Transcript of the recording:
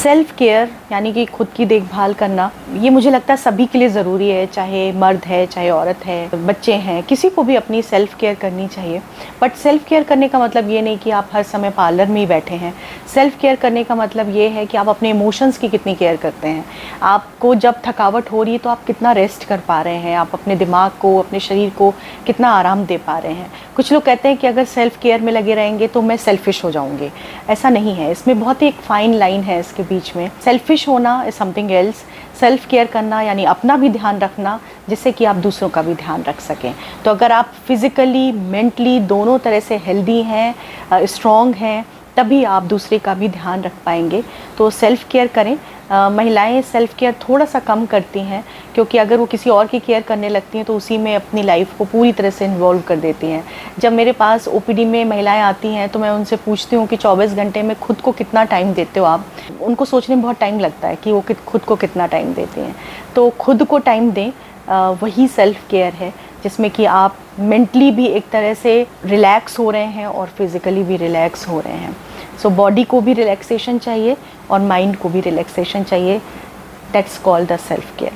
Self care यानी कि खुद की देखभाल करना, ये मुझे लगता है सभी के लिए ज़रूरी है, चाहे मर्द है, चाहे औरत है, बच्चे हैं, किसी को भी अपनी सेल्फ केयर करनी चाहिए। बट सेल्फ केयर करने का मतलब ये नहीं कि आप हर समय पार्लर में ही बैठे हैं। सेल्फ केयर करने का मतलब ये है कि आप अपने इमोशंस की कितनी केयर करते हैं। आपको जब थकावट हो रही है तो आप कितना रेस्ट कर पा रहे हैं, आप अपने दिमाग को, अपने शरीर को कितना आराम दे पा रहे हैं। कुछ लोग कहते हैं कि अगर सेल्फ केयर में लगे रहेंगे तो मैं सेल्फिश हो जाऊंगी। ऐसा नहीं है, इसमें बहुत ही एक फाइन लाइन है इसके बीच में। सेल्फिश होना is something else, self care करना यानी अपना भी ध्यान रखना, जिससे कि आप दूसरों का भी ध्यान रख सकें। तो अगर आप फिज़िकली, मेंटली दोनों तरह से हेल्दी हैं, स्ट्रॉन्ग हैं, तभी आप दूसरे का भी ध्यान रख पाएंगे। तो सेल्फ केयर करें। महिलाएं सेल्फ केयर थोड़ा सा कम करती हैं, क्योंकि अगर वो किसी और की केयर करने लगती हैं तो उसी में अपनी लाइफ को पूरी तरह से इन्वॉल्व कर देती हैं। जब मेरे पास ओपीडी में महिलाएं आती हैं तो मैं उनसे पूछती हूँ कि 24 घंटे में खुद को कितना टाइम देते हो आप। उनको सोचने में बहुत टाइम लगता है कि वो खुद को कितना टाइम देती हैं। तो खुद को टाइम दें, वही सेल्फ केयर है, जिसमें कि आप मेंटली भी एक तरह से रिलैक्स हो रहे हैं और फिज़िकली भी रिलैक्स हो रहे हैं। सो बॉडी को भी रिलैक्सेशन चाहिए और माइंड को भी रिलैक्सेशन चाहिए। That's called the self care.